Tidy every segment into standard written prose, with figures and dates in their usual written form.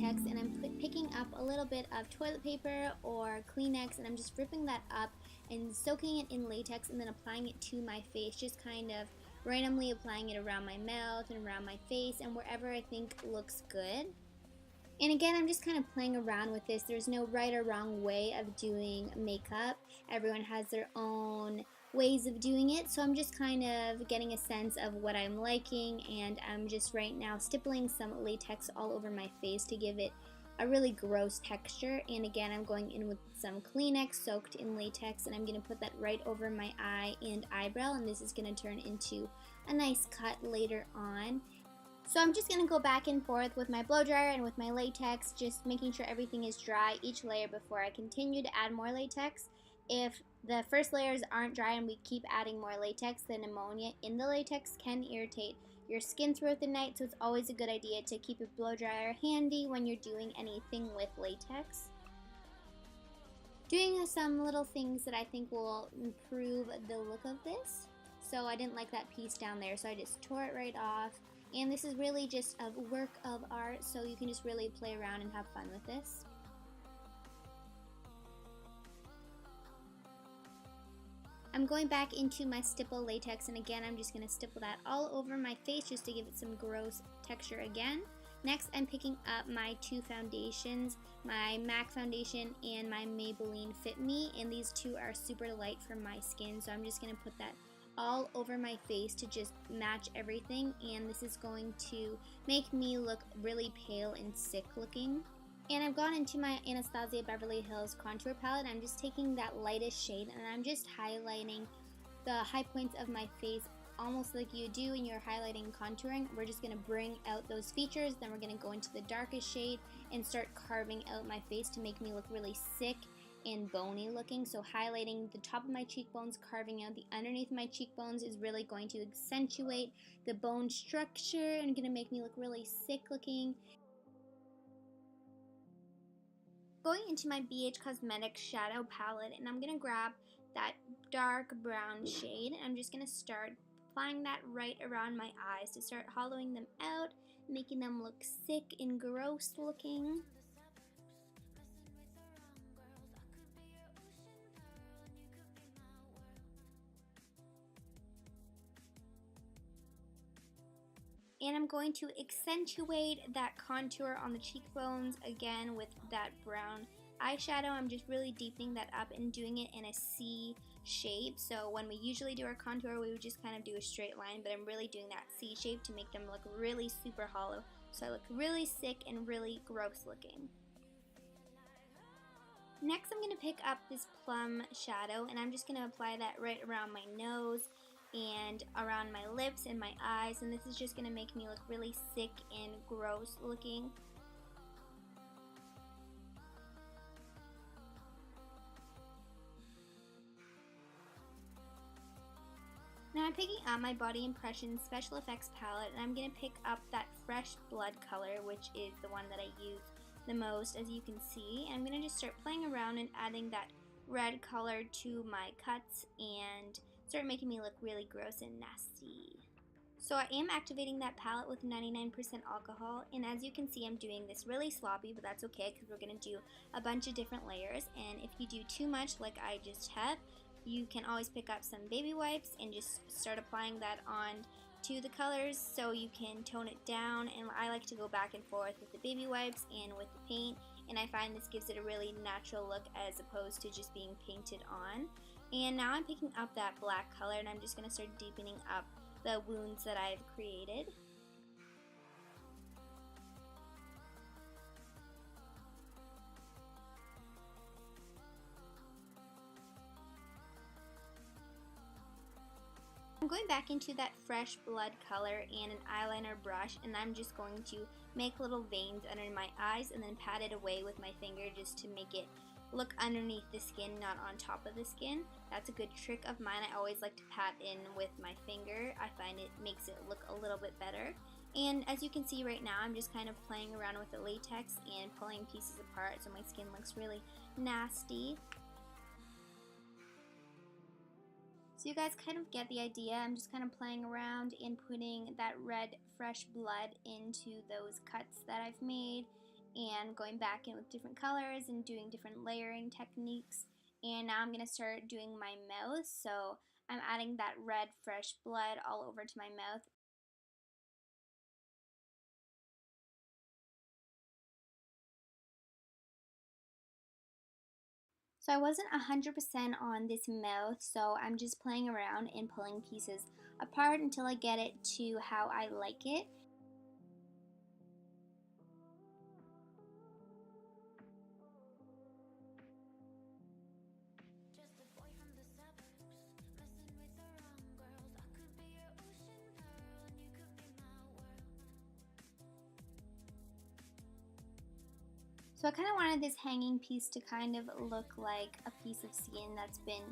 latex, and I'm picking up a little bit of toilet paper or Kleenex, and I'm just ripping that up and soaking it in latex and then applying it to my face, just kind of randomly applying it around my mouth and around my face and wherever I think looks good. And again, I'm just kind of playing around with this. There's no right or wrong way of doing makeup. Everyone has their own ways of doing it, so I'm just kind of getting a sense of what I'm liking, and I'm just right now stippling some latex all over my face to give it a really gross texture. And again, I'm going in with some Kleenex soaked in latex, and I'm going to put that right over my eye and eyebrow, and this is going to turn into a nice cut later on. So I'm just going to go back and forth with my blow dryer and with my latex, just making sure everything is dry each layer before I continue to add more latex. If the first layers aren't dry and we keep adding more latex, then ammonia in the latex can irritate your skin throughout the night, so it's always a good idea to keep a blow dryer handy when you're doing anything with latex. Doing some little things that I think will improve the look of this. So I didn't like that piece down there, so I just tore it right off. And this is really just a work of art, so you can just really play around and have fun with this. I'm going back into my stipple latex, and again I'm just going to stipple that all over my face just to give it some gross texture again. Next, I'm picking up my two foundations, my MAC foundation and my Maybelline Fit Me, and these two are super light for my skin, so I'm just going to put that all over my face to just match everything, and this is going to make me look really pale and sick looking. And I've gone into my Anastasia Beverly Hills contour palette. I'm just taking that lightest shade and I'm just highlighting the high points of my face almost like you do when you're highlighting and contouring. We're just going to bring out those features, then we're going to go into the darkest shade and start carving out my face to make me look really sick and bony looking. So highlighting the top of my cheekbones, carving out the underneath my cheekbones is really going to accentuate the bone structure and going to make me look really sick looking. Going into my BH Cosmetics shadow palette, and I'm going to grab that dark brown shade, and I'm just going to start applying that right around my eyes to start hollowing them out, making them look sick and gross looking. And I'm going to accentuate that contour on the cheekbones again with that brown eyeshadow. I'm just really deepening that up and doing it in a C shape. So when we usually do our contour, we would just kind of do a straight line, but I'm really doing that C shape to make them look really super hollow. So I look really sick and really gross looking. Next, I'm going to pick up this plum shadow, and I'm just going to apply that right around my nose and around my lips and my eyes, and this is just going to make me look really sick and gross looking. Now I'm picking up my Body Impressions Special Effects palette, and I'm going to pick up that Fresh Blood color, which is the one that I use the most, as you can see. And I'm going to just start playing around and adding that red color to my cuts and start making me look really gross and nasty. So I am activating that palette with 99% alcohol, and as you can see I'm doing this really sloppy, but that's okay because we're going to do a bunch of different layers, and if you do too much like I just have, you can always pick up some baby wipes and just start applying that on to the colors so you can tone it down. And I like to go back and forth with the baby wipes and with the paint, and I find this gives it a really natural look as opposed to just being painted on. And now I'm picking up that black color, and I'm just going to start deepening up the wounds that I've created. I'm going back into that Fresh Blood color and an eyeliner brush, and I'm just going to make little veins under my eyes and then pat it away with my finger just to make it look underneath the skin, not on top of the skin. That's a good trick of mine. I always like to pat in with my finger. I find it makes it look a little bit better. And as you can see right now, I'm just kind of playing around with the latex and pulling pieces apart so my skin looks really nasty. So you guys kind of get the idea. I'm just kind of playing around and putting that red Fresh Blood into those cuts that I've made. and going back in with different colors and doing different layering techniques. And now I'm going to start doing my mouth. So I'm adding that red fresh blood all over to my mouth. So I wasn't 100% on this mouth, so I'm just playing around and pulling pieces apart until I get it to how I like it. So I kind of wanted this hanging piece to kind of look like a piece of skin that's been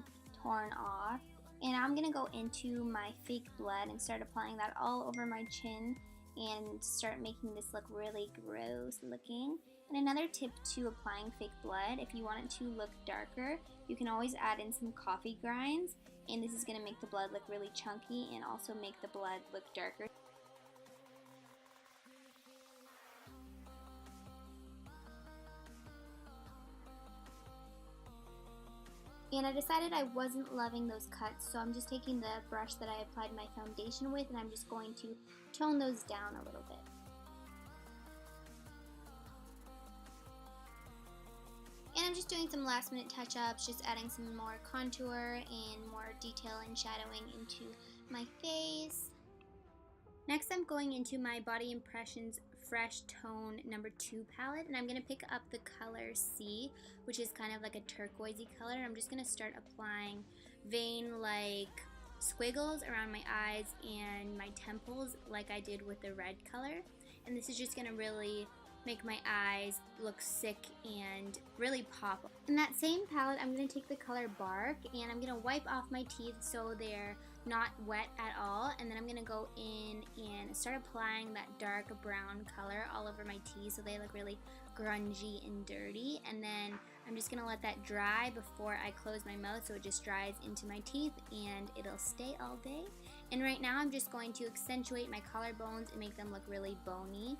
torn off. And I'm going to go into my fake blood and start applying that all over my chin and start making this look really gross looking. And another tip to applying fake blood, if you want it to look darker, you can always add in some coffee grinds, and this is going to make the blood look really chunky and also make the blood look darker. And I decided I wasn't loving those cuts, so I'm just taking the brush that I applied my foundation with and I'm just going to tone those down a little bit. And I'm just doing some last minute touch-ups, just adding some more contour and more detail and shadowing into my face. Next, I'm going into my Body Impressions Fresh Tone number 2 palette, and I'm going to pick up the color C, which is kind of like a turquoisey color. I'm just going to start applying vein-like squiggles around my eyes and my temples like I did with the red color. And this is just going to really make my eyes look sick and really pop. In that same palette, I'm going to take the color Bark and I'm going to wipe off my teeth so they're not wet at all, and then I'm going to go in and start applying that dark brown color all over my teeth so they look really grungy and dirty. And then I'm just going to let that dry before I close my mouth so it just dries into my teeth and it'll stay all day. And right now I'm just going to accentuate my collarbones and make them look really bony.